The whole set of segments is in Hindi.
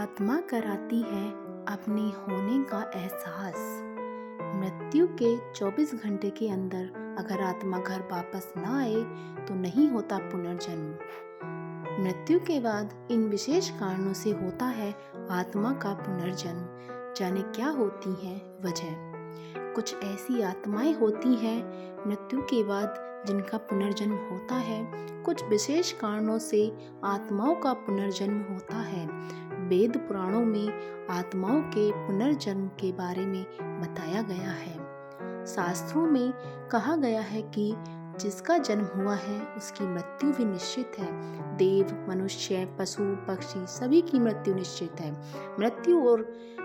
आत्मा कराती है अपने होने का एहसास। मृत्यु के 24 घंटे के अंदर अगर आत्मा घर वापस ना आए तो नहीं होता पुनर्जन्म। मृत्यु के बाद इन विशेष कारणों से होता है आत्मा का पुनर्जन्म। जाने क्या होती है वजह। कुछ ऐसी आत्माएं होती हैं मृत्यु के बाद जिनका पुनर्जन्म होता है। कुछ विशेष कारणों से आत्माओं का पुनर्जन्म होता है। वेद पुराणों में आत्माओं के पुनर्जन्म के बारे में बताया गया है। शास्त्रों में कहा गया है कि जिसका जन्म हुआ है उसकी मृत्यु भी निश्चित है। देव, मनुष्य, पशु, पक्षी सभी की मृत्यु निश्चित है।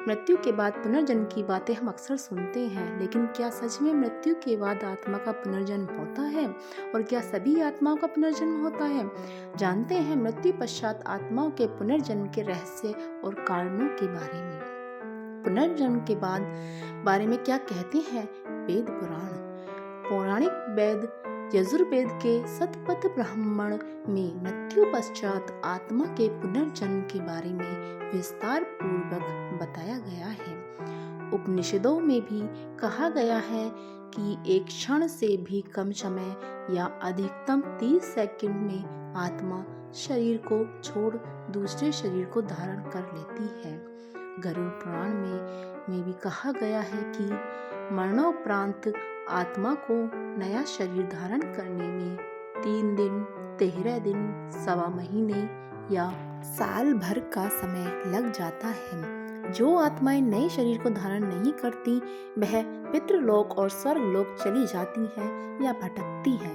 मृत्यु के बाद पुनर्जन्म की बातें हम अक्सर सुनते हैं, लेकिन क्या सच में मृत्यु के बाद आत्मा का पुनर्जन्म होता है? और क्या सभी आत्माओं का पुनर्जन्म होता है? जानते हैं मृत्यु पश्चात आत्माओं के पुनर्जन्म के रहस्य और कारणों के बारे में। पुनर्जन्म के बाद बारे में क्या कहते हैं वेद पुराण। पौराणिक वेद यजुर्वेद के शतपथ ब्राह्मण में मृत्यु पश्चात आत्मा के पुनर्जन्म के बारे में विस्तार पूर्वक बताया गया है। उपनिषदों में भी कहा गया है कि एक क्षण से भी कम समय या अधिकतम 30 सेकंड में आत्मा शरीर को छोड़ दूसरे शरीर को धारण कर लेती है। गरुड़ पुराण में भी कहा गया है कि मरणोपरांत आत्मा को नया शरीर धारण करने में 3 दिन, 13 दिन, सवा महीने या साल भर का समय लग जाता है। जो आत्माएं नए शरीर को धारण नहीं करती वह पितृलोक और स्वर्गलोक चली जाती है या भटकती है।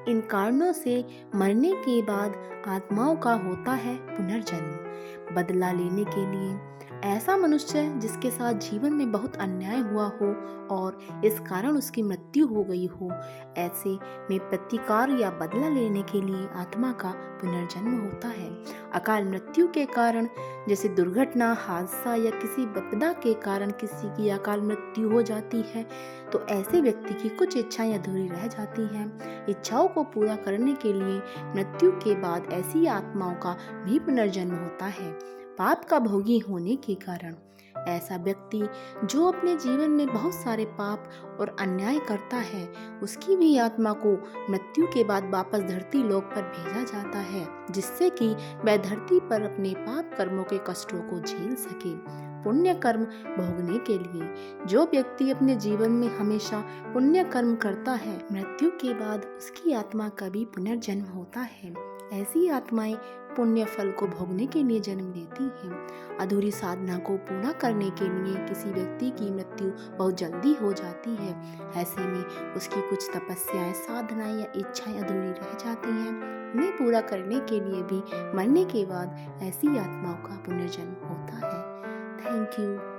इन कारणों से मरने के बाद आत्माओं का होता है पुनर्जन्म। बदला लेने के लिए ऐसा मनुष्य जिसके साथ जीवन में बहुत अन्याय हुआ हो और इस कारण उसकी मृत्यु हो गई हो, ऐसे में प्रतिकार या बदला लेने के लिए आत्मा का पुनर्जन्म होता है। अकाल मृत्यु के कारण जैसे दुर्घटना, हादसा या किसी विपदा के कारण किसी की अकाल मृत्यु हो जाती है तो ऐसे व्यक्ति की कुछ इच्छाएं अधूरी रह जाती हैं। इच्छाओं को पूरा करने के लिए मृत्यु के बाद ऐसी आत्माओं का भी पुनर्जन्म होता है। पाप का भोगी होने के कारण ऐसा व्यक्ति जो अपने जीवन में बहुत सारे पाप और अन्याय करता है उसकी भी आत्मा को मृत्यु के बाद वापस धरती लोक पर भेजा जाता है, जिससे कि वह धरती पर अपने पाप कर्मों के कष्टों को झेल सके। पुण्य कर्म भोगने के लिए जो व्यक्ति अपने जीवन में हमेशा पुण्य कर्म करता है मृत्यु के बाद उसकी आत्मा का भी पुनर्जन्म होता है। ऐसी आत्माएं पुण्य फल को भोगने के लिए जन्म लेती हैं। अधूरी साधना को पूरा करने के लिए किसी व्यक्ति की मृत्यु बहुत जल्दी हो जाती है। ऐसे में उसकी कुछ तपस्याएं, साधनाएं या इच्छाएं अधूरी रह जाती हैं। उन्हें पूरा करने के लिए भी मरने के बाद ऐसी आत्माओं का पुनर्जन्म होता है। Thank you.